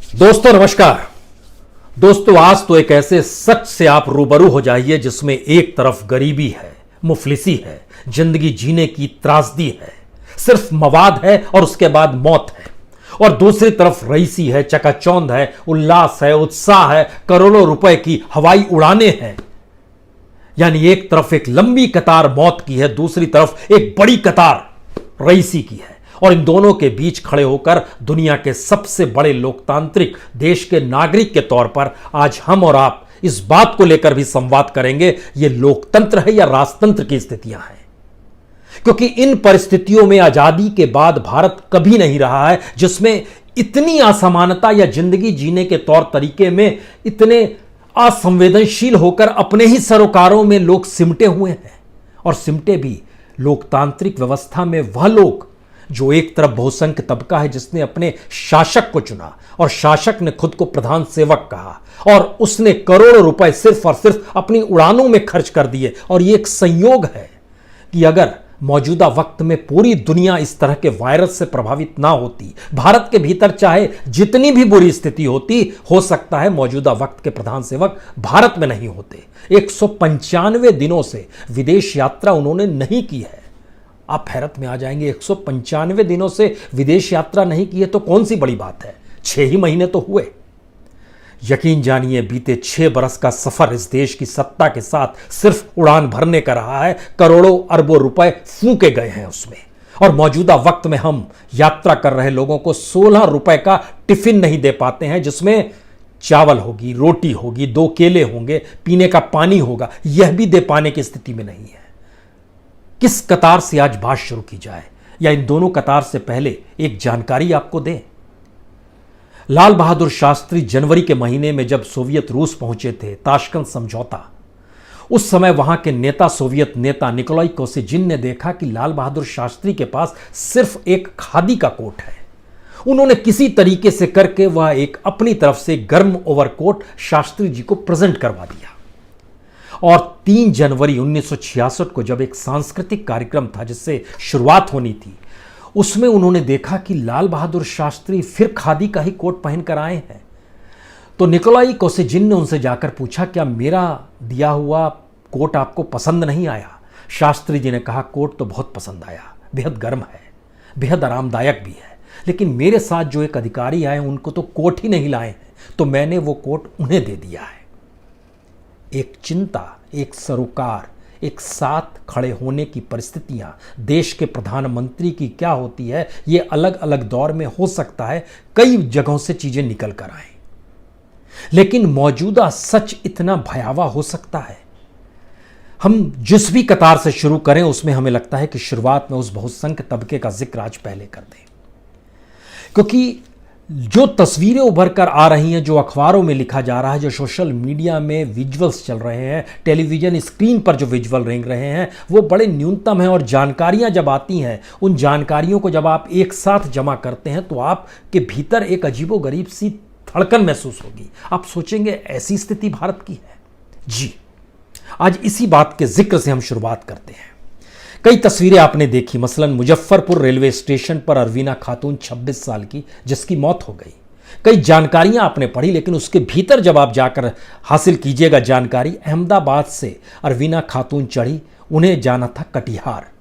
दोस्तों नमस्कार। दोस्तों आज तो एक ऐसे सच से आप रूबरू हो जाइए जिसमें एक तरफ गरीबी है, मुफलिसी है, जिंदगी जीने की त्रासदी है, सिर्फ मवाद है और उसके बाद मौत है, और दूसरी तरफ रईसी है, चकाचौंध है, उल्लास है, उत्साह है, करोड़ों रुपए की हवाई उड़ाने हैं। यानी एक तरफ एक लंबी कतार मौत की है, दूसरी तरफ एक बड़ी कतार रईसी की है, और इन दोनों के बीच खड़े होकर दुनिया के सबसे बड़े लोकतांत्रिक देश के नागरिक के तौर पर आज हम और आप इस बात को लेकर भी संवाद करेंगे, ये लोकतंत्र है या राजतंत्र की स्थितियां हैं। क्योंकि इन परिस्थितियों में आजादी के बाद भारत कभी नहीं रहा है जिसमें इतनी असमानता या जिंदगी जीने के तौर तरीके में इतने असंवेदनशील होकर अपने ही सरोकारों में लोग सिमटे हुए हैं, और सिमटे भी लोकतांत्रिक व्यवस्था में वह लोग जो एक तरफ बहुसंख्य तबका है जिसने अपने शासक को चुना और शासक ने खुद को प्रधान सेवक कहा और उसने करोड़ों रुपए सिर्फ और सिर्फ अपनी उड़ानों में खर्च कर दिए। और यह एक संयोग है कि अगर मौजूदा वक्त में पूरी दुनिया इस तरह के वायरस से प्रभावित ना होती, भारत के भीतर चाहे जितनी भी बुरी स्थिति होती, हो सकता है मौजूदा वक्त के प्रधान सेवक भारत में नहीं होते। 195 दिनों से विदेश यात्रा उन्होंने नहीं की है। आप हैरत में आ जाएंगे, 195 दिनों से विदेश यात्रा नहीं की है तो कौन सी बड़ी बात है, 6 ही महीने तो हुए। यकीन जानिए बीते 6 बरस का सफर इस देश की सत्ता के साथ सिर्फ उड़ान भरने का रहा है। करोड़ों अरबों रुपए फूके गए हैं उसमें, और मौजूदा वक्त में हम यात्रा कर रहे लोगों को 16 रुपए का टिफिन नहीं दे पाते हैं जिसमें चावल होगी, रोटी होगी, 2 केले होंगे, पीने का पानी होगा, यह भी दे पाने की स्थिति में नहीं है। किस कतार से आज बात शुरू की जाए, या इन दोनों कतार से पहले एक जानकारी आपको दें। लाल बहादुर शास्त्री जनवरी के महीने में जब सोवियत रूस पहुंचे थे, ताशकंद समझौता, उस समय वहां के नेता सोवियत नेता निकोलाई कोसिजिन ने देखा कि लाल बहादुर शास्त्री के पास सिर्फ एक खादी का कोट है। उन्होंने किसी तरीके से करके वह एक अपनी तरफ से गर्म ओवरकोट शास्त्री जी को प्रेजेंट करवा दिया। और 3 जनवरी 1966 को जब एक सांस्कृतिक कार्यक्रम था जिससे शुरुआत होनी थी, उसमें उन्होंने देखा कि लाल बहादुर शास्त्री फिर खादी का ही कोट पहनकर आए हैं। तो निकोलाई कोसिजिन ने उनसे जाकर पूछा, क्या मेरा दिया हुआ कोट आपको पसंद नहीं आया? शास्त्री जी ने कहा, कोट तो बहुत पसंद आया, बेहद गर्म है, बेहद आरामदायक भी है, लेकिन मेरे साथ जो एक अधिकारी आए उनको तो कोट ही नहीं लाए हैं, तो मैंने वो कोट उन्हें दे दिया है। एक चिंता, एक सरोकार, एक साथ खड़े होने की परिस्थितियां देश के प्रधानमंत्री की क्या होती है, ये अलग अलग दौर में हो सकता है कई जगहों से चीजें निकल कर आए, लेकिन मौजूदा सच इतना भयावह हो सकता है। हम जिस भी कतार से शुरू करें उसमें हमें लगता है कि शुरुआत में उस बहुसंख्य तबके का जिक्र आज पहले कर दें, क्योंकि जो तस्वीरें उभर कर आ रही हैं, जो अखबारों में लिखा जा रहा है, जो सोशल मीडिया में विजुअल्स चल रहे हैं, टेलीविजन स्क्रीन पर जो विजुअल रेंग रहे हैं, वो बड़े न्यूनतम हैं। और जानकारियां जब आती हैं, उन जानकारियों को जब आप एक साथ जमा करते हैं तो आपके भीतर एक अजीबोगरीब सी धड़कन महसूस होगी। आप सोचेंगे ऐसी स्थिति भारत की है। जी, आज इसी बात के जिक्र से हम शुरुआत करते हैं। कई तस्वीरें आपने देखी, मसलन मुजफ्फरपुर रेलवे स्टेशन पर अरवीना खातून 26 साल की जिसकी मौत हो गई। कई जानकारियां आपने पढ़ी, लेकिन उसके भीतर जब आप जाकर हासिल कीजिएगा जानकारी, अहमदाबाद से अरवीना खातून चढ़ी, उन्हें जाना था कटिहार।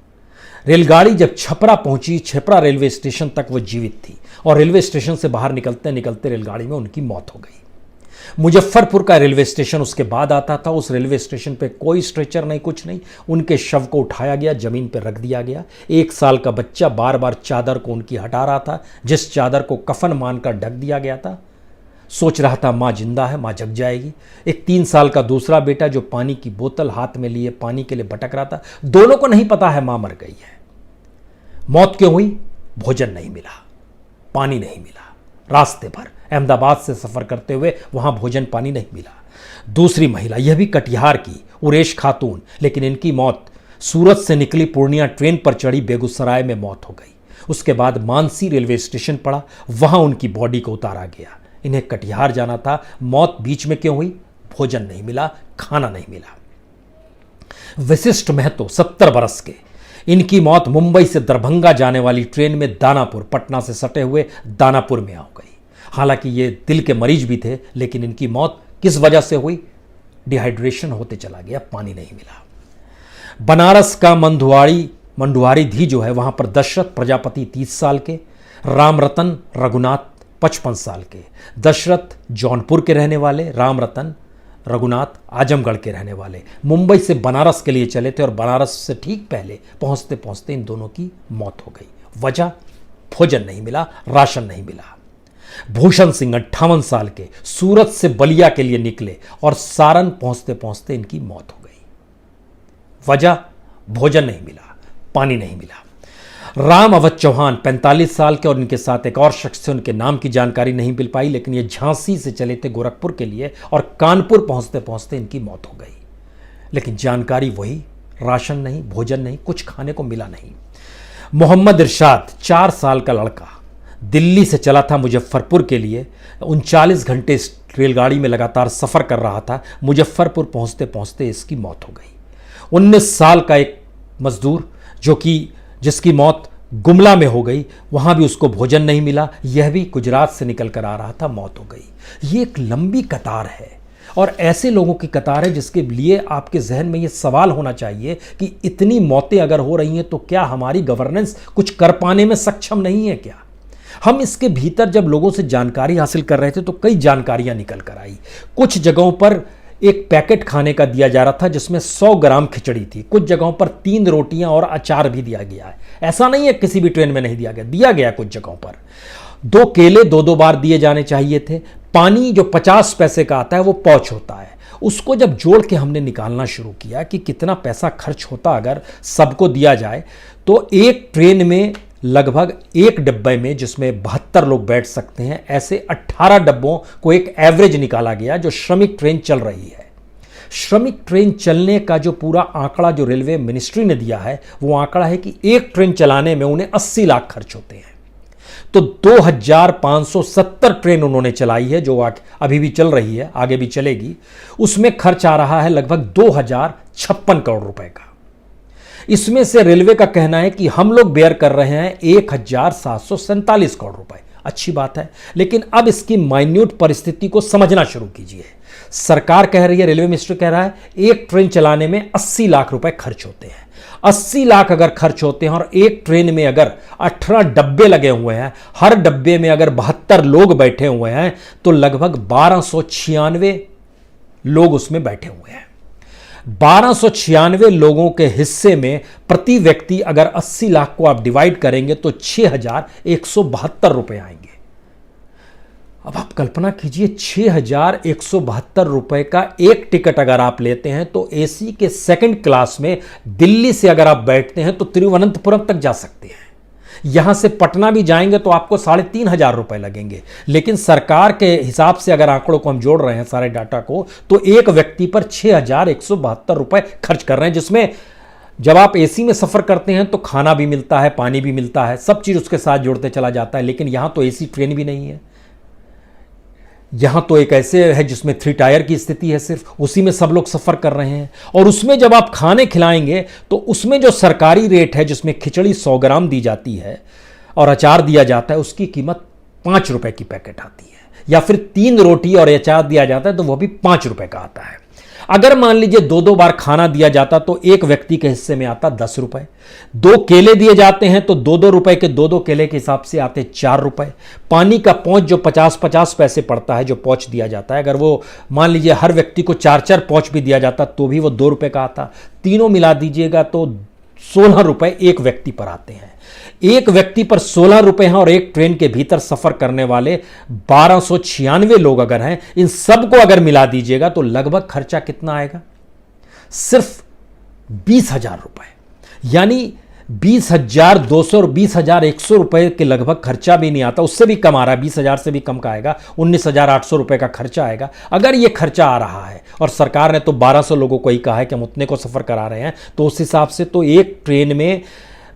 रेलगाड़ी जब छपरा पहुंची, छपरा रेलवे स्टेशन तक वो जीवित थी, और रेलवे स्टेशन से बाहर निकलते निकलते रेलगाड़ी में उनकी मौत हो गई। मुजफ्फरपुर का रेलवे स्टेशन उसके बाद आता था। उस रेलवे स्टेशन पे कोई स्ट्रेचर नहीं, कुछ नहीं, उनके शव को उठाया गया, जमीन पर रख दिया गया। 1 साल का बच्चा बार बार चादर को उनकी हटा रहा था, जिस चादर को कफन मानकर ढक दिया गया था। सोच रहा था माँ जिंदा है, माँ जग जाएगी। एक 3 साल का दूसरा बेटा जो पानी की बोतल हाथ में लिए पानी के लिए भटक रहा था। दोनों को नहीं पता है माँ मर गई है। मौत क्यों हुई? भोजन नहीं मिला, पानी नहीं मिला। रास्ते भर अहमदाबाद से सफर करते हुए वहां भोजन पानी नहीं मिला। दूसरी महिला, यह भी कटिहार की, उरेश खातून, लेकिन इनकी मौत सूरत से निकली पूर्णिया ट्रेन पर चढ़ी बेगूसराय में मौत हो गई। उसके बाद मानसी रेलवे स्टेशन पड़ा, वहां उनकी बॉडी को उतारा गया। इन्हें कटिहार जाना था। मौत बीच में क्यों हुई? भोजन नहीं मिला, खाना नहीं मिला। वशिष्ठ महतो 70 बरस के, इनकी मौत मुंबई से दरभंगा जाने वाली ट्रेन में दानापुर, पटना से सटे हुए दानापुर में हो गई। हालांकि ये दिल के मरीज भी थे, लेकिन इनकी मौत किस वजह से हुई? डिहाइड्रेशन होते चला गया, पानी नहीं मिला। बनारस का मंडुआरी धी जो है, वहां पर दशरथ प्रजापति 30 साल के, राम रतन रघुनाथ 55 साल के। दशरथ जौनपुर के रहने वाले, राम रतन रघुनाथ आजमगढ़ के रहने वाले, मुंबई से बनारस के लिए चले थे और बनारस से ठीक पहले पहुंचते पहुंचते इन दोनों की मौत हो गई। वजह? भोजन नहीं मिला, राशन नहीं मिला। भूषण सिंह 58 साल के, सूरत से बलिया के लिए निकले और सारण पहुंचते पहुंचते इनकी मौत हो गई। वजह? भोजन नहीं मिला, पानी नहीं मिला। राम अवध चौहान 45 साल के और इनके साथ एक और शख्स थे, उनके नाम की जानकारी नहीं मिल पाई, लेकिन ये झांसी से चले थे गोरखपुर के लिए और कानपुर पहुंचते पहुंचते इनकी मौत हो गई। लेकिन जानकारी वही, राशन नहीं, भोजन नहीं, कुछ खाने को मिला नहीं। मोहम्मद इरशाद 4 साल का लड़का दिल्ली से चला था मुजफ्फरपुर के लिए, 39 घंटे इस रेलगाड़ी में लगातार सफ़र कर रहा था। मुजफ्फरपुर पहुंचते पहुंचते इसकी मौत हो गई। 19 साल का एक मजदूर जिसकी मौत गुमला में हो गई, वहां भी उसको भोजन नहीं मिला, यह भी गुजरात से निकल कर आ रहा था, मौत हो गई। ये एक लंबी कतार है और ऐसे लोगों की कतार है जिसके लिए आपके जहन में ये सवाल होना चाहिए कि इतनी मौतें अगर हो रही हैं तो क्या हमारी गवर्नेंस कुछ कर पाने में सक्षम नहीं है क्या? हम इसके भीतर जब लोगों से जानकारी हासिल कर रहे थे तो कई जानकारियां निकल कर आई। कुछ जगहों पर एक पैकेट खाने का दिया जा रहा था जिसमें 100 ग्राम खिचड़ी थी, कुछ जगहों पर 3 रोटियां और अचार भी दिया गया है। ऐसा नहीं है किसी भी ट्रेन में नहीं दिया गया कुछ जगहों पर। 2 केले 2-2 बार दिए जाने चाहिए थे। पानी जो 50 पैसे का आता है वो पौच होता है। उसको जब जोड़ के हमने निकालना शुरू किया कि कितना पैसा खर्च होता अगर सबको दिया जाए, तो एक ट्रेन में लगभग एक डब्बे में जिसमें 72 लोग बैठ सकते हैं, ऐसे 18 डब्बों को एक एवरेज निकाला गया जो श्रमिक ट्रेन चल रही है। श्रमिक ट्रेन चलने का जो पूरा आंकड़ा जो रेलवे मिनिस्ट्री ने दिया है, वो आंकड़ा है कि एक ट्रेन चलाने में उन्हें 80 लाख खर्च होते हैं। तो 2570 ट्रेन उन्होंने चलाई है जो अभी भी चल रही है, आगे भी चलेगी। उसमें खर्च आ रहा है लगभग 2056 करोड़ रुपए का। इसमें से रेलवे का कहना है कि हम लोग बेयर कर रहे हैं 1747 करोड़ रुपए। अच्छी बात है, लेकिन अब इसकी माइन्यूट परिस्थिति को समझना शुरू कीजिए। सरकार कह रही है, रेलवे मिनिस्टर कह रहा है, एक ट्रेन चलाने में 80 लाख रुपए खर्च होते हैं। 80 लाख अगर खर्च होते हैं और एक ट्रेन में अगर 18 डब्बे लगे हुए हैं, हर डब्बे में अगर 72 लोग बैठे हुए हैं, तो लगभग 1296 लोग उसमें बैठे हुए हैं। 1296 लोगों के हिस्से में प्रति व्यक्ति अगर 80 लाख को आप डिवाइड करेंगे तो 6172 रुपए आएंगे। अब आप कल्पना कीजिए, 6172 रुपए का एक टिकट अगर आप लेते हैं तो एसी के सेकंड क्लास में दिल्ली से अगर आप बैठते हैं तो तिरुवनंतपुरम तक जा सकते हैं। यहां से पटना भी जाएंगे तो आपको 3500 रुपए लगेंगे। लेकिन सरकार के हिसाब से अगर आंकड़ों को हम जोड़ रहे हैं सारे डाटा को, तो एक व्यक्ति पर 6172 रुपए खर्च कर रहे हैं, जिसमें जब आप एसी में सफर करते हैं तो खाना भी मिलता है, पानी भी मिलता है, सब चीज उसके साथ जोड़ते चला जाता है। लेकिन यहां तो एसी ट्रेन भी नहीं है, यहां तो एक ऐसे है जिसमें 3 टायर की स्थिति है, सिर्फ उसी में सब लोग सफर कर रहे हैं। और उसमें जब आप खाने खिलाएंगे तो उसमें जो सरकारी रेट है जिसमें खिचड़ी 100 ग्राम दी जाती है और अचार दिया जाता है, उसकी कीमत 5 रुपए की पैकेट आती है। या फिर 3 रोटी और अचार दिया जाता है तो वह भी 5 रुपए का आता है। अगर मान लीजिए 2-2 बार खाना दिया जाता तो एक व्यक्ति के हिस्से में आता 10 रुपए। 2 केले दिए जाते हैं तो 2-2 रुपए के 2-2 केले के हिसाब से आते 4 रुपए। पानी का पौच जो 50-50 पैसे पड़ता है, जो पौच दिया जाता है, अगर वो मान लीजिए हर व्यक्ति को 4-4 पौच भी दिया जाता तो भी वो 2 रुपए का आता। तीनों मिला दीजिएगा तो 16 रुपए एक व्यक्ति पर आते हैं। एक व्यक्ति पर 16 रुपए हैं और एक ट्रेन के भीतर सफर करने वाले 1296 लोग अगर हैं, इन सबको अगर मिला दीजिएगा तो लगभग खर्चा कितना आएगा? सिर्फ 20,000 रुपए। यानी 20,200 और 20,100 रुपए के लगभग खर्चा भी नहीं आता, उससे भी कम आ रहा है, 20,000 से भी कम का आएगा, 19,800 रुपए का खर्चा आएगा। अगर ये खर्चा आ रहा है और सरकार ने तो 1200 लोगों को ही कहा है कि हम उतने को सफर करा रहे हैं, तो उस हिसाब से तो एक ट्रेन में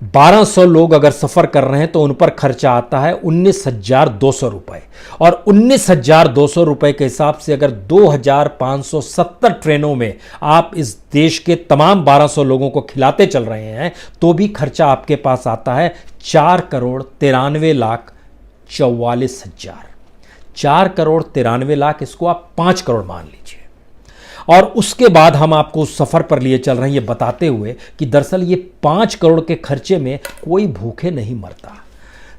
1200 लोग अगर सफर कर रहे हैं तो उन पर खर्चा आता है 19,200 रुपए। और 19,200 रुपए के हिसाब से अगर 2,570 ट्रेनों में आप इस देश के तमाम 1200 लोगों को खिलाते चल रहे हैं तो भी खर्चा आपके पास आता है 4,93,44,000। 4,93,00,000, इसको आप 5 करोड़ मान लीजिए। और उसके बाद हम आपको उस सफ़र पर लिए चल रहे हैं ये बताते हुए कि दरअसल ये 5 करोड़ के खर्चे में कोई भूखे नहीं मरता,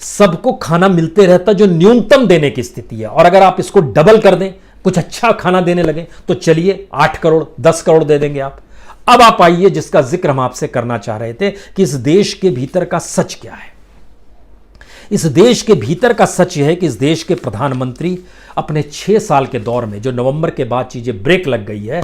सबको खाना मिलते रहता जो न्यूनतम देने की स्थिति है। और अगर आप इसको डबल कर दें, कुछ अच्छा खाना देने लगे, तो चलिए 8 करोड़ 10 करोड़ दे देंगे आप। अब आप आइए जिसका जिक्र हम आपसे करना चाह रहे थे कि इस देश के भीतर का सच क्या है। इस देश के भीतर का सच यह है कि इस देश के प्रधानमंत्री अपने 6 साल के दौर में, जो नवंबर के बाद चीजें ब्रेक लग गई है,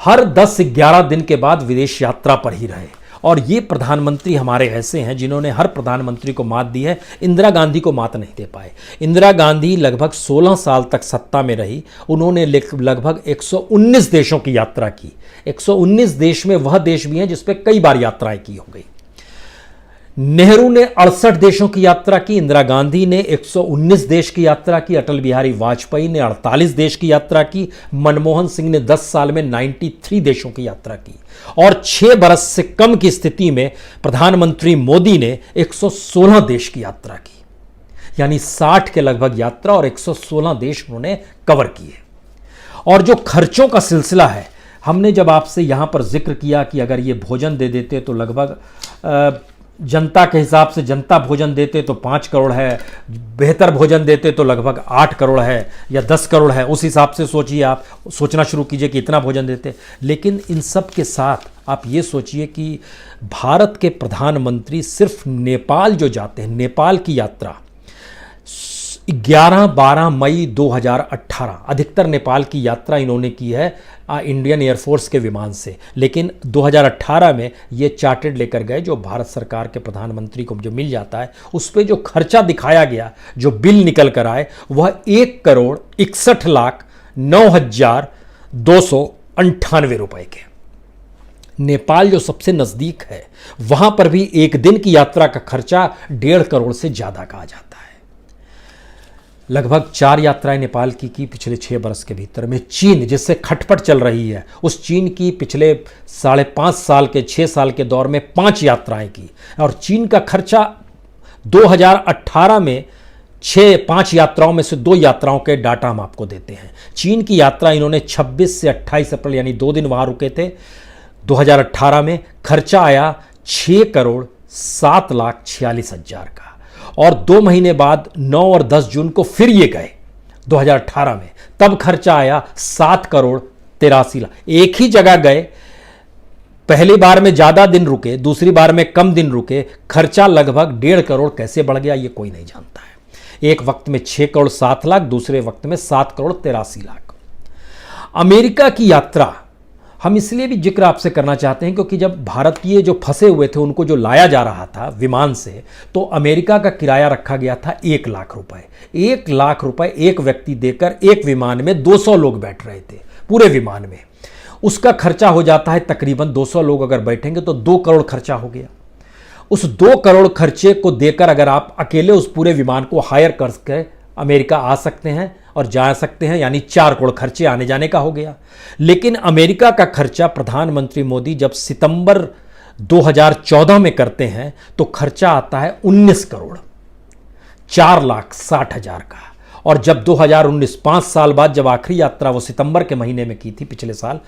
हर 10-11 दिन के बाद विदेश यात्रा पर ही रहे। और ये प्रधानमंत्री हमारे ऐसे हैं जिन्होंने हर प्रधानमंत्री को मात दी है, इंदिरा गांधी को मात नहीं दे पाए। इंदिरा गांधी लगभग 16 साल तक सत्ता में रही, उन्होंने लगभग 119 देशों की यात्रा की। 119 देश में वह देश भी हैं जिस पे कई बार यात्राएं की हो गई। नेहरू ने 68 देशों की यात्रा की, इंदिरा गांधी ने 119 देश की यात्रा की, अटल बिहारी वाजपेयी ने 48 देश की यात्रा की, मनमोहन सिंह ने 10 साल में 93 देशों की यात्रा की, और 6 बरस से कम की स्थिति में प्रधानमंत्री मोदी ने 116 देश की यात्रा की। यानी 60 के लगभग यात्रा और 116 देश उन्होंने कवर किए। और जो खर्चों का सिलसिला है, हमने जब आपसे यहां पर जिक्र किया कि अगर ये भोजन दे देते तो लगभग जनता के हिसाब से जनता भोजन देते तो 5 करोड़ है, बेहतर भोजन देते तो लगभग 8 करोड़ है या 10 करोड़ है, उस हिसाब से सोचिए, आप सोचना शुरू कीजिए कि इतना भोजन देते। लेकिन इन सब के साथ आप ये सोचिए कि भारत के प्रधानमंत्री सिर्फ नेपाल जो जाते हैं, नेपाल की यात्रा 11-12 मई 2018 अधिकतर नेपाल की यात्रा इन्होंने की है इंडियन एयरफोर्स के विमान से। लेकिन 2018 में ये चार्टर्ड लेकर गए, जो भारत सरकार के प्रधानमंत्री को जो मिल जाता है, उस पर जो खर्चा दिखाया गया, जो बिल निकल कर आए, वह 1,61,09,298 रुपए के। नेपाल जो सबसे नज़दीक है, वहां पर भी एक दिन की यात्रा का खर्चा 1.5 करोड़ से ज़्यादा कहा जाता है। लगभग 4 यात्राएं नेपाल की पिछले 6 बरस के भीतर में। चीन जिससे खटपट चल रही है, उस चीन की पिछले 5.5 साल के 6 साल के दौर में 5 यात्राएं की। और चीन का खर्चा 2018 में 5 यात्राओं में से 2 यात्राओं के डाटा हम आपको देते हैं। चीन की यात्रा इन्होंने 26 से 28 अप्रैल यानी 2 दिन वहां रुके थे 2018 में। खर्चा आया 6,07,46,000 का। और 2 महीने बाद 9 और 10 जून को फिर ये गए 2018 में, तब खर्चा आया 7,83,00,000। एक ही जगह गए, पहली बार में ज्यादा दिन रुके, दूसरी बार में कम दिन रुके, खर्चा लगभग 1.5 करोड़ कैसे बढ़ गया ये कोई नहीं जानता है। एक वक्त में 6,07,00,000, दूसरे वक्त में 7,83,00,000। अमेरिका की यात्रा हम इसलिए भी जिक्र आपसे करना चाहते हैं क्योंकि जब भारतीय जो फंसे हुए थे उनको जो लाया जा रहा था विमान से, तो अमेरिका का किराया रखा गया था 1 लाख रुपए। 1 लाख रुपए एक व्यक्ति देकर एक विमान में 200 लोग बैठ रहे थे पूरे विमान में। उसका खर्चा हो जाता है तकरीबन 200 लोग अगर बैठेंगे तो 2 करोड़ खर्चा हो गया। उस 2 करोड़ खर्चे को देकर अगर आप अकेले उस पूरे विमान को हायर करके अमेरिका आ सकते हैं और जा सकते हैं, यानी 4 करोड़ खर्चे आने जाने का हो गया। लेकिन अमेरिका का खर्चा प्रधानमंत्री मोदी जब सितंबर 2014 में करते हैं तो खर्चा आता है 19 करोड़ 4,60,000 का। और जब 2019 5 साल बाद जब आखिरी यात्रा वो सितंबर के महीने में की थी पिछले साल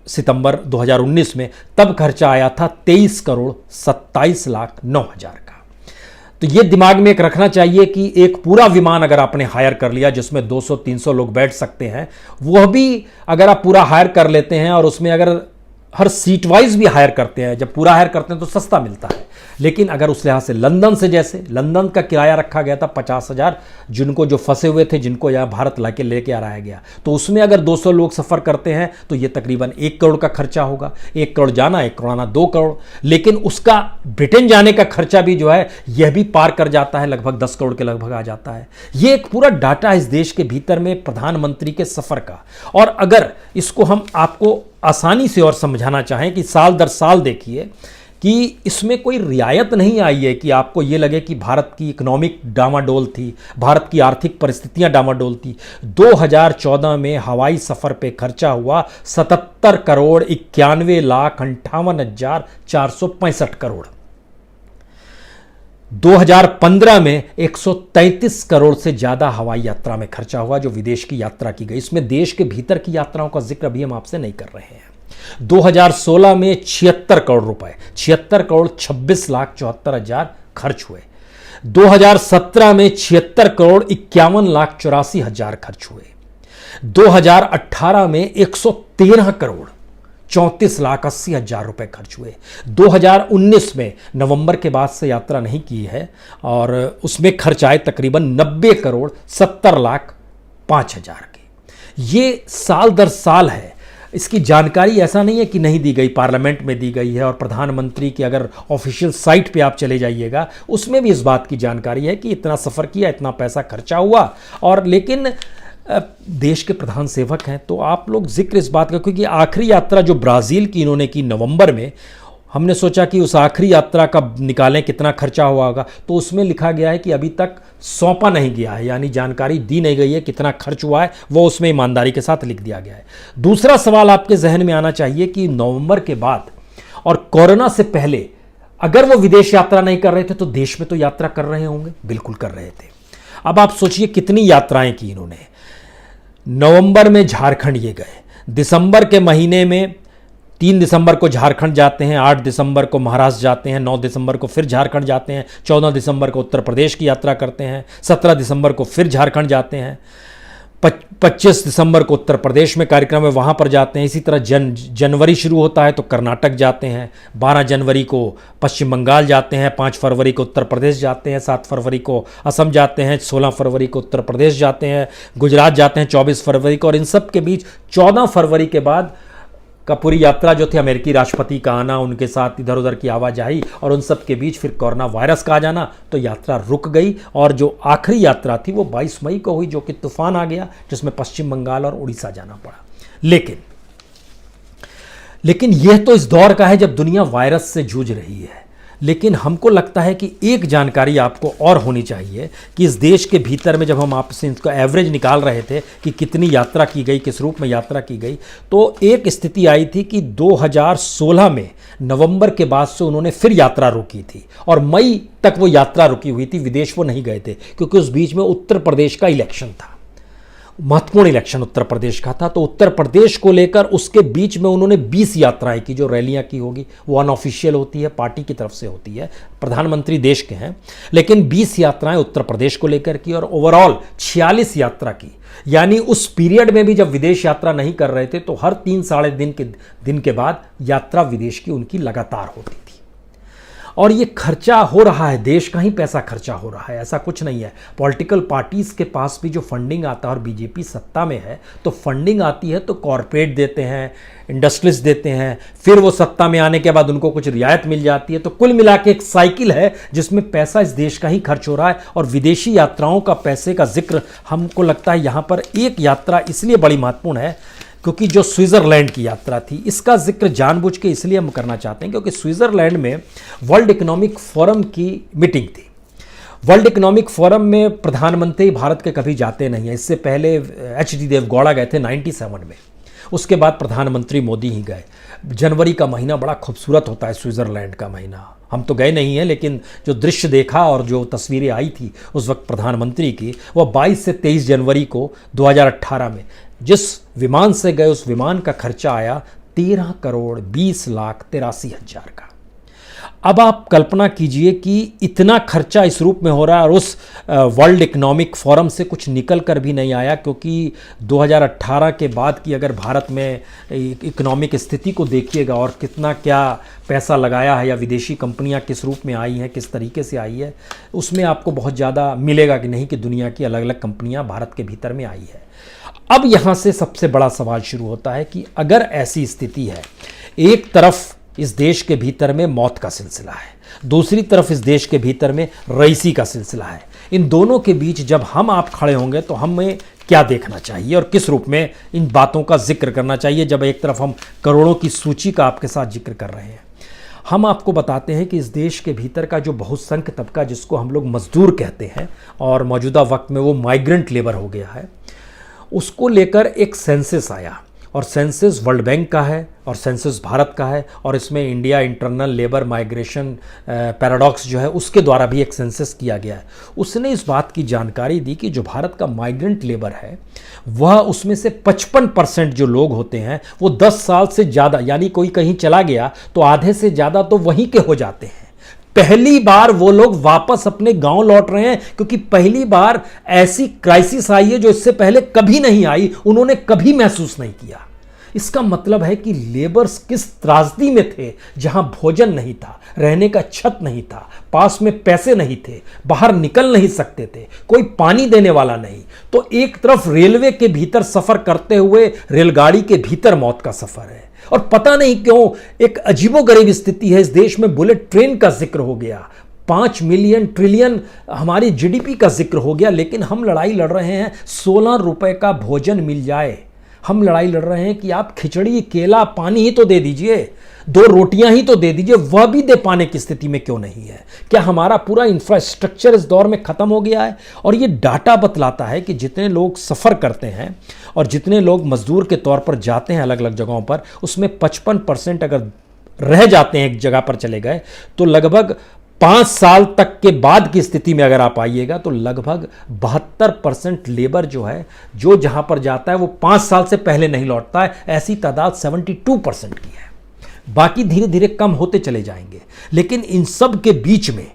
सितंबर 2019 में, तब खर्चा आया था 23,27,09,000 का। तो ये दिमाग में एक रखना चाहिए कि एक पूरा विमान अगर आपने हायर कर लिया जिसमें 200-300 लोग बैठ सकते हैं, वह भी अगर आप पूरा हायर कर लेते हैं और उसमें अगर हर सीट वाइज भी हायर करते हैं, जब पूरा हायर करते हैं तो सस्ता मिलता है। लेकिन अगर उस लिहाज से लंदन से, जैसे लंदन का किराया रखा गया था 50,000, जिनको जो फंसे हुए थे जिनको यहाँ भारत लाके लेके आ रहा गया, तो उसमें अगर 200 लोग सफ़र करते हैं तो ये तकरीबन 1 करोड़ का खर्चा होगा। 1 करोड़ जाना, 1 करोड़ आना, 2 करोड़। लेकिन उसका ब्रिटेन जाने का खर्चा भी जो है यह भी पार कर जाता है, लगभग 10 करोड़ के लगभग आ जाता है। ये एक पूरा डाटा इस देश के भीतर में प्रधानमंत्री के सफ़र का। और अगर इसको हम आपको आसानी से और समझाना चाहें कि साल दर साल देखिए कि इसमें कोई रियायत नहीं आई है कि आपको ये लगे कि भारत की इकोनॉमिक डामाडोल थी, भारत की आर्थिक परिस्थितियां डामाडोल थी। 2014 में हवाई सफ़र पे खर्चा हुआ 77,91,58,465 करोड़। 2015 में 133 करोड़ से ज्यादा हवाई यात्रा में खर्चा हुआ जो विदेश की यात्रा की गई। इसमें देश के भीतर की यात्राओं का जिक्र भी हम आपसे नहीं कर रहे हैं। 2016 में 76 करोड़ रुपए, 76 करोड़ 26,74,000 खर्च हुए। 2017 में 76 करोड़ 51,84,000 खर्च हुए। 2018 में 113 करोड़ 34,80,000 रुपए खर्च हुए। 2019 में नवंबर के बाद से यात्रा नहीं की है और उसमें खर्च आए तकरीबन 90 करोड़ 70,05,000 के। ये साल दर साल है। इसकी जानकारी ऐसा नहीं है कि नहीं दी गई, पार्लियामेंट में दी गई है और प्रधानमंत्री की अगर ऑफिशियल साइट पे आप चले जाइएगा उसमें भी इस बात की जानकारी है कि इतना सफ़र किया, इतना पैसा खर्चा हुआ। और लेकिन देश के प्रधान सेवक हैं तो आप लोग जिक्र इस बात का, क्योंकि आखिरी यात्रा जो ब्राज़ील की इन्होंने की नवंबर में, हमने सोचा कि उस आखिरी यात्रा का निकालें कितना खर्चा हुआ होगा, तो उसमें लिखा गया है कि अभी तक सौंपा नहीं गया है, यानी जानकारी दी नहीं गई है कितना खर्च हुआ है, वो उसमें ईमानदारी के साथ लिख दिया गया है। दूसरा सवाल आपके जहन में आना चाहिए कि नवंबर के बाद और कोरोना से पहले अगर वो विदेश यात्रा नहीं कर रहे थे तो देश में तो यात्रा कर रहे होंगे, बिल्कुल कर रहे थे। अब आप सोचिए कितनी यात्राएं की इन्होंने। नवंबर में झारखंड ये गए, दिसंबर के महीने में 3 दिसंबर को झारखंड जाते हैं, 8 दिसंबर को महाराष्ट्र जाते हैं, 9 दिसंबर को फिर झारखंड जाते हैं, 14 दिसंबर को उत्तर प्रदेश की यात्रा करते हैं, 17 दिसंबर को फिर झारखंड जाते हैं, 25 दिसंबर को उत्तर प्रदेश में कार्यक्रम है वहाँ पर जाते हैं। इसी तरह जनवरी शुरू होता है तो कर्नाटक जाते हैं, 12 जनवरी को पश्चिम बंगाल जाते हैं, 5 फरवरी को उत्तर प्रदेश जाते हैं, 7 फरवरी को असम जाते हैं, 16 फरवरी को उत्तर प्रदेश जाते हैं, गुजरात जाते हैं 24 फरवरी को। और इन सब के बीच 14 फरवरी के बाद का पूरी यात्रा जो थी, अमेरिकी राष्ट्रपति का आना, उनके साथ इधर उधर की आवाजाही और उन सब के बीच फिर कोरोना वायरस का आ जाना, तो यात्रा रुक गई। और जो आखिरी यात्रा थी वो 22 मई को हुई, जो कि तूफान आ गया जिसमें पश्चिम बंगाल और उड़ीसा जाना पड़ा। लेकिन यह तो इस दौर का है जब दुनिया वायरस से जूझ रही है। लेकिन हमको लगता है कि एक जानकारी आपको और होनी चाहिए कि इस देश के भीतर में जब हम आपसे इसका एवरेज निकाल रहे थे कि कितनी यात्रा की गई, किस रूप में यात्रा की गई, तो एक स्थिति आई थी कि 2016 में नवंबर के बाद से उन्होंने फिर यात्रा रोकी थी और मई तक वो यात्रा रुकी हुई थी, विदेश वो नहीं गए थे क्योंकि उस बीच में उत्तर प्रदेश का इलेक्शन था, महत्वपूर्ण इलेक्शन उत्तर प्रदेश का था। तो उत्तर प्रदेश को लेकर उसके बीच में उन्होंने 20 यात्राएं की। जो रैलियां की होगी वो अनऑफिशियल होती है, पार्टी की तरफ से होती है, प्रधानमंत्री देश के हैं, लेकिन 20 यात्राएं उत्तर प्रदेश को लेकर की और ओवरऑल 46 यात्रा की। यानी उस पीरियड में भी जब विदेश यात्रा नहीं कर रहे थे तो हर 3 साढ़े दिन के बाद यात्रा विदेश की उनकी लगातार होती थी। और ये खर्चा हो रहा है, देश का ही पैसा खर्चा हो रहा है, ऐसा कुछ नहीं है। पॉलिटिकल पार्टीज के पास भी जो फंडिंग आता है, और बीजेपी सत्ता में है तो फंडिंग आती है तो कॉरपोरेट देते हैं, इंडस्ट्रीज देते हैं, फिर वो सत्ता में आने के बाद उनको कुछ रियायत मिल जाती है। तो कुल मिला के एक साइकिल है जिसमें पैसा इस देश का ही खर्च हो रहा है। और विदेशी यात्राओं का पैसे का जिक्र हमको लगता है यहाँ पर एक यात्रा इसलिए बड़ी महत्वपूर्ण है क्योंकि जो स्विट्जरलैंड की यात्रा थी, इसका जिक्र जानबूझ के इसलिए हम करना चाहते हैं क्योंकि स्विट्जरलैंड में वर्ल्ड इकोनॉमिक फोरम की मीटिंग थी। वर्ल्ड इकोनॉमिक फोरम में प्रधानमंत्री भारत के कभी जाते नहीं हैं। इससे पहले एच.डी. देवगौड़ा गए थे 97 में, उसके बाद प्रधानमंत्री मोदी ही गए। जनवरी का महीना बड़ा खूबसूरत होता है, स्विट्जरलैंड का महीना। हम तो गए नहीं हैं, लेकिन जो दृश्य देखा और जो तस्वीरें आई थी उस वक्त प्रधानमंत्री की, वह 22 से 23 जनवरी को 2018 में जिस विमान से गए उस विमान का खर्चा आया 13 करोड़ 20 लाख 83 हज़ार का। अब आप कल्पना कीजिए कि इतना खर्चा इस रूप में हो रहा है और उस वर्ल्ड इकोनॉमिक फोरम से कुछ निकल कर भी नहीं आया, क्योंकि 2018 के बाद की अगर भारत में इकोनॉमिक स्थिति को देखिएगा और कितना क्या पैसा लगाया है या विदेशी कंपनियां किस रूप में आई हैं, किस तरीके से आई है, उसमें आपको बहुत ज़्यादा मिलेगा कि नहीं कि दुनिया की अलग अलग कंपनियां भारत के भीतर में आई है। अब यहाँ से सबसे बड़ा सवाल शुरू होता है कि अगर ऐसी स्थिति है, एक तरफ इस देश के भीतर में मौत का सिलसिला है, दूसरी तरफ इस देश के भीतर में रईसी का सिलसिला है, इन दोनों के बीच जब हम आप खड़े होंगे तो हमें क्या देखना चाहिए और किस रूप में इन बातों का जिक्र करना चाहिए। जब एक तरफ हम करोड़ों की सूची का आपके साथ जिक्र कर रहे हैं, हम आपको बताते हैं कि इस देश के भीतर का जो बहुसंख्यक तबका, जिसको हम लोग मजदूर कहते हैं और मौजूदा वक्त में वो माइग्रेंट लेबर हो गया है, उसको लेकर एक सेंसस आया और सेंसस वर्ल्ड बैंक का है और सेंसस भारत का है, और इसमें India internal labour migration paradox जो है उसके द्वारा भी एक सेंसस किया गया है। उसने इस बात की जानकारी दी कि जो भारत का माइग्रेंट लेबर है वह उसमें से 55% जो लोग होते हैं वो 10 साल से ज़्यादा, यानी कोई कहीं चला गया तो आधे से ज़्यादा तो वहीं के हो जाते हैं। पहली बार वो लोग वापस अपने गांव लौट रहे हैं, क्योंकि पहली बार ऐसी क्राइसिस आई है जो इससे पहले कभी नहीं आई, उन्होंने कभी महसूस नहीं किया। इसका मतलब है कि लेबर्स किस त्रासदी में थे, जहां भोजन नहीं था, रहने का छत नहीं था, पास में पैसे नहीं थे, बाहर निकल नहीं सकते थे, कोई पानी देने वाला नहीं। तो एक तरफ रेलवे के भीतर सफर करते हुए रेलगाड़ी के भीतर मौत का सफर है, और पता नहीं क्यों एक अजीबोगरीब स्थिति है। इस देश में बुलेट ट्रेन का जिक्र हो गया, 5 मिलियन ट्रिलियन हमारी जीडीपी का जिक्र हो गया, लेकिन हम लड़ाई लड़ रहे हैं 16 रुपए का भोजन मिल जाए। हम लड़ाई लड़ रहे हैं कि आप खिचड़ी, केला, पानी ही तो दे दीजिए, 2 रोटियां ही तो दे दीजिए, वह भी दे पाने की स्थिति में क्यों नहीं है? क्या हमारा पूरा इंफ्रास्ट्रक्चर इस दौर में खत्म हो गया है? और ये डाटा बतलाता है कि जितने लोग सफ़र करते हैं और जितने लोग मजदूर के तौर पर जाते हैं अलग अलग जगहों पर, उसमें 55% अगर रह जाते हैं, एक जगह पर चले गए, तो लगभग 5 साल तक के बाद की स्थिति में अगर आप आइएगा तो लगभग 72% लेबर जो है, जो जहां पर जाता है वो 5 साल से पहले नहीं लौटता है। ऐसी तादाद 72% की है। बाकी धीरे धीरे कम होते चले जाएंगे। लेकिन इन सब के बीच में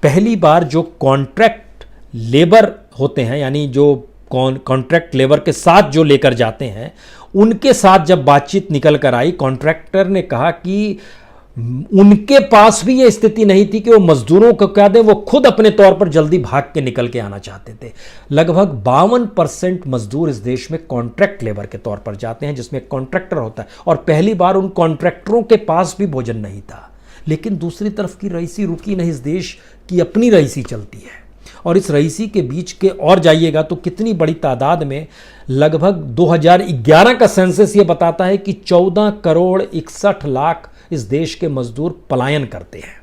पहली बार जो कॉन्ट्रैक्ट लेबर होते हैं, यानी जो कॉन्ट्रैक्ट लेबर के साथ जो लेकर जाते हैं, उनके साथ जब बातचीत निकल कर आई, कॉन्ट्रैक्टर ने कहा कि उनके पास भी यह स्थिति नहीं थी कि वो मजदूरों को क्या दें, वो खुद अपने तौर पर जल्दी भाग के निकल के आना चाहते थे। लगभग 52% मजदूर इस देश में कॉन्ट्रैक्ट लेबर के तौर पर जाते हैं, जिसमें कॉन्ट्रैक्टर होता है, और पहली बार उन कॉन्ट्रैक्टरों के पास भी भोजन नहीं था। लेकिन दूसरी तरफ की रईसी रुकी नहीं, इस देश की अपनी रईसी चलती है, और इस रईसी के बीच के और जाइएगा तो कितनी बड़ी तादाद में, लगभग 2011 का सेंसस ये बताता है कि 14 करोड़ 61 लाख इस देश के मजदूर पलायन करते हैं,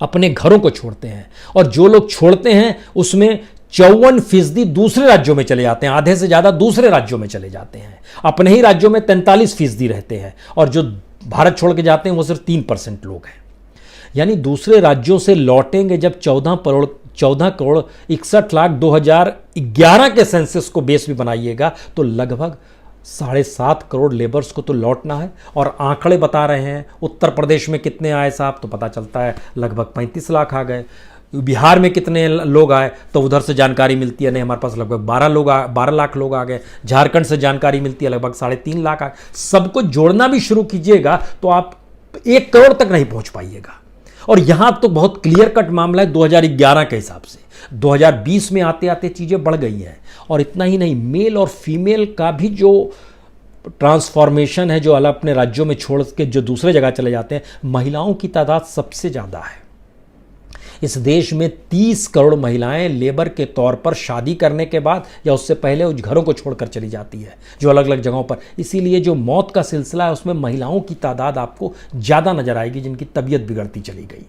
अपने घरों को छोड़ते हैं, और जो लोग छोड़ते हैं उसमें 54% दूसरे राज्यों में चले जाते हैं, आधे से ज्यादा दूसरे राज्यों में चले जाते हैं। अपने ही राज्यों में 43% रहते हैं, और जो भारत छोड़ के जाते हैं वो सिर्फ 3% लोग हैं। यानी दूसरे राज्यों से लौटेंगे जब 14 करोड़ 61 लाख 2011 के सेंसस को बेस भी बनाइएगा तो लगभग 7.5 करोड़ लेबर्स को तो लौटना है। और आंकड़े बता रहे हैं उत्तर प्रदेश में कितने आए साहब, तो पता चलता है लगभग 35 लाख आ गए। बिहार में कितने लोग आए तो उधर से जानकारी मिलती है, नहीं हमारे पास लगभग 12 लाख लोग आ गए। झारखंड से जानकारी मिलती है लगभग 3.5 लाख आ गए। सबको जोड़ना भी शुरू कीजिएगा तो आप 1 करोड़ तक नहीं पहुंच पाइएगा। और यहां तो बहुत क्लियर कट मामला है 2011 के हिसाब से। 2020 में आते आते चीजें बढ़ गई हैं। और इतना ही नहीं, मेल और फीमेल का भी जो ट्रांसफॉर्मेशन है, जो अलग अपने राज्यों में छोड़ के जो दूसरे जगह चले जाते हैं, महिलाओं की तादाद सबसे ज़्यादा है। इस देश में 30 करोड़ महिलाएं लेबर के तौर पर शादी करने के बाद या उससे पहले उस घरों को छोड़कर चली जाती है, जो अलग अलग जगहों पर। इसीलिए जो मौत का सिलसिला है उसमें महिलाओं की तादाद आपको ज़्यादा नजर आएगी, जिनकी तबीयत बिगड़ती चली गई।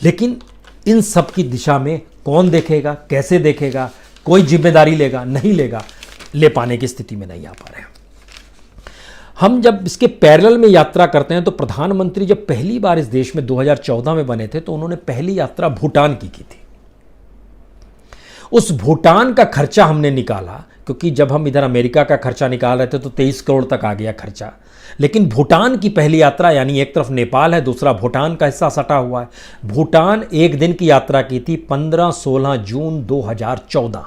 लेकिन इन सब की दिशा में कौन देखेगा, कैसे देखेगा, कोई जिम्मेदारी लेगा, नहीं लेगा, ले पाने की स्थिति में नहीं आ पा रहे हैं। हम जब इसके पैरेलल में यात्रा करते हैं तो प्रधानमंत्री जब पहली बार इस देश में 2014 में बने थे तो उन्होंने पहली यात्रा भूटान की थी। उस भूटान का खर्चा हमने निकाला, क्योंकि जब हम इधर अमेरिका का खर्चा निकाल रहे थे तो 23 करोड़ तक आ गया खर्चा। लेकिन भूटान की पहली यात्रा, यानी एक तरफ नेपाल है, दूसरा भूटान का हिस्सा सटा हुआ है। भूटान 1 दिन की यात्रा की थी 15-16 जून 2014,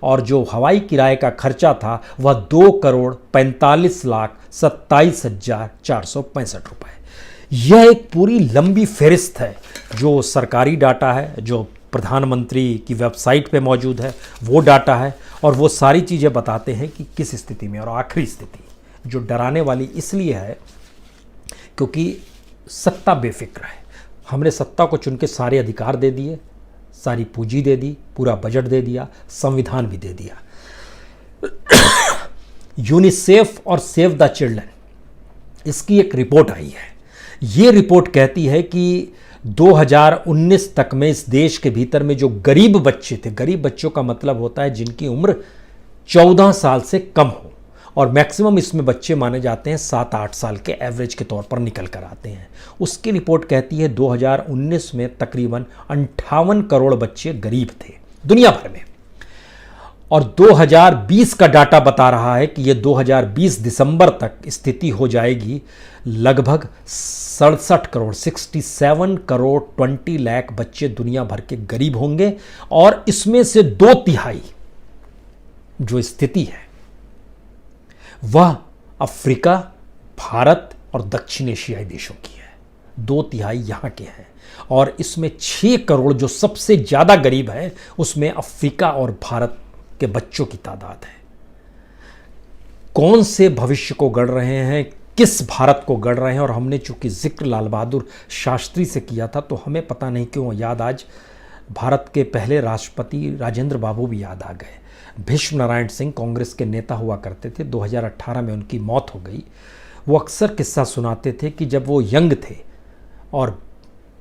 और जो हवाई किराए का खर्चा था वह 2 करोड़ 45 लाख 27,465 रुपए। यह एक पूरी लंबी फहरिस्त है, जो सरकारी डाटा है, जो प्रधानमंत्री की वेबसाइट पे मौजूद है, वो डाटा है। और वो सारी चीज़ें बताते हैं कि किस स्थिति में। और आखिरी स्थिति जो डराने वाली इसलिए है क्योंकि सत्ता बेफिक्र है। हमने सत्ता को चुन के सारे अधिकार दे दिए, सारी पूंजी दे दी, पूरा बजट दे दिया, संविधान भी दे दिया। यूनिसेफ और सेव द चिल्ड्रन, इसकी एक रिपोर्ट आई है। ये रिपोर्ट कहती है कि 2019 तक में इस देश के भीतर में जो गरीब बच्चे थे, गरीब बच्चों का मतलब होता है जिनकी उम्र 14 साल से कम हो, और मैक्सिमम इसमें बच्चे माने जाते हैं 7-8 साल के एवरेज के तौर पर निकल कर आते हैं। उसकी रिपोर्ट कहती है 2019 में तकरीबन 58 करोड़ बच्चे गरीब थे दुनिया भर में, और 2020 का डाटा बता रहा है कि यह 2020 दिसंबर तक स्थिति हो जाएगी लगभग 67 करोड़ 67 करोड़ 20 लाख बच्चे दुनिया भर के गरीब होंगे, और इसमें से 2/3 जो स्थिति है वह अफ्रीका, भारत और दक्षिण एशियाई देशों की है। 2/3 यहां के हैं, और इसमें 6 करोड़ जो सबसे ज्यादा गरीब हैं उसमें अफ्रीका और भारत के बच्चों की तादाद है। कौन से भविष्य को गढ़ रहे हैं, किस भारत को गढ़ रहे हैं, और हमने चूंकि जिक्र लाल बहादुर शास्त्री से किया था तो हमें पता नहीं क्यों याद आज भारत के पहले राष्ट्रपति राजेंद्र बाबू भी याद आ गए। भीष्म नारायण सिंह कांग्रेस के नेता हुआ करते थे, 2018 में उनकी मौत हो गई। वो अक्सर किस्सा सुनाते थे कि जब वो यंग थे और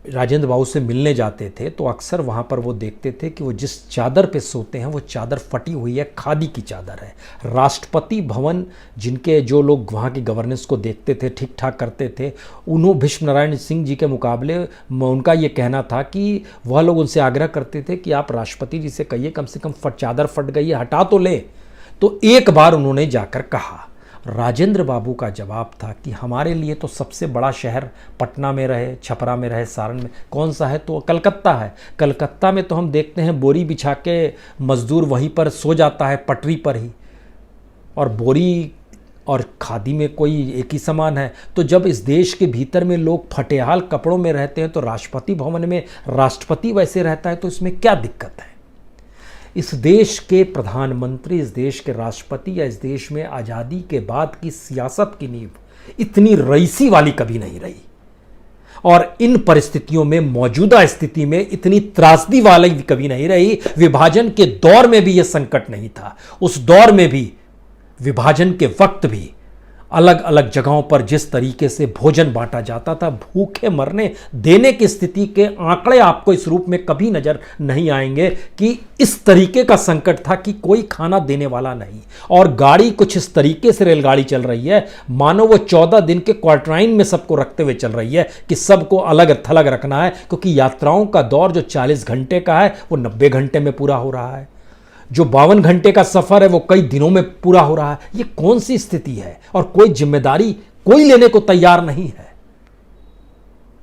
राजेंद्र बाबू से मिलने जाते थे तो अक्सर वहाँ पर वो देखते थे कि वो जिस चादर पे सोते हैं वो चादर फटी हुई है, खादी की चादर है। राष्ट्रपति भवन जिनके जो लोग वहाँ की गवर्नेंस को देखते थे, ठीक ठाक करते थे, उन्होंने भीष्म नारायण सिंह जी के मुकाबले उनका ये कहना था कि वह लोग उनसे आग्रह करते थे कि आप राष्ट्रपति जी से कहिए कम से कम चादर फट गई है, हटा तो ले। तो एक बार उन्होंने जाकर कहा। राजेंद्र बाबू का जवाब था कि हमारे लिए तो सबसे बड़ा शहर पटना में रहे, छपरा में रहे, सारण में कौन सा है, तो कलकत्ता है। कलकत्ता में तो हम देखते हैं बोरी बिछा के मजदूर वहीं पर सो जाता है, पटरी पर ही, और बोरी और खादी में कोई एक ही समान है। तो जब इस देश के भीतर में लोग फटेहाल कपड़ों में रहते हैं तो राष्ट्रपति भवन में राष्ट्रपति वैसे रहता है, तो इसमें क्या दिक्कत है। इस देश के प्रधानमंत्री, इस देश के राष्ट्रपति या इस देश में आज़ादी के बाद की सियासत की नींव इतनी रईसी वाली कभी नहीं रही, और इन परिस्थितियों में, मौजूदा स्थिति में इतनी त्रासदी वाली कभी नहीं रही। विभाजन के दौर में भी यह संकट नहीं था। उस दौर में भी, विभाजन के वक्त भी अलग अलग जगहों पर जिस तरीके से भोजन बांटा जाता था, भूखे मरने देने की स्थिति के आंकड़े आपको इस रूप में कभी नजर नहीं आएंगे कि इस तरीके का संकट था कि कोई खाना देने वाला नहीं। और गाड़ी कुछ इस तरीके से रेलगाड़ी चल रही है मानो वो 14 दिन के क्वार्टराइन में सबको रखते हुए चल रही है कि सबको अलग थलग रखना है, क्योंकि यात्राओं का दौर जो 40 घंटे का है वो 90 घंटे में पूरा हो रहा है। जो 52 घंटे का सफर है वो कई दिनों में पूरा हो रहा है। ये कौन सी स्थिति है, और कोई जिम्मेदारी कोई लेने को तैयार नहीं है।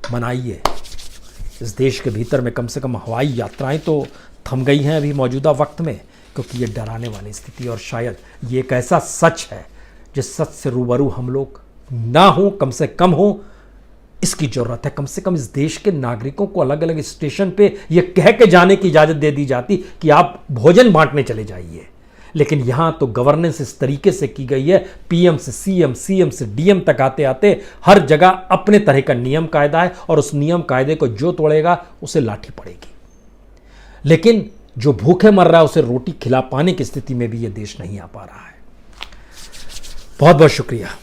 मनाइए, इस देश के भीतर में कम से कम हवाई यात्राएं तो थम गई हैं अभी मौजूदा वक्त में, क्योंकि ये डराने वाली स्थिति, और शायद ये एक ऐसा सच है जिस सच से रूबरू हम लोग ना हो, कम से कम हो, इसकी जरूरत है। कम से कम इस देश के नागरिकों को अलग अलग स्टेशन पे ये कह के जाने की इजाजत दे दी जाती कि आप भोजन बांटने चले जाइए, लेकिन यहां तो गवर्नेंस इस तरीके से की गई है, पीएम से सीएम, सीएम से डीएम तक आते आते हर जगह अपने तरह का नियम कायदा है, और उस नियम कायदे को जो तोड़ेगा उसे लाठी पड़ेगी। लेकिन जो भूखे मर रहा है उसे रोटी खिला पाने की स्थिति में भी यह देश नहीं आ पा रहा है। बहुत बहुत शुक्रिया।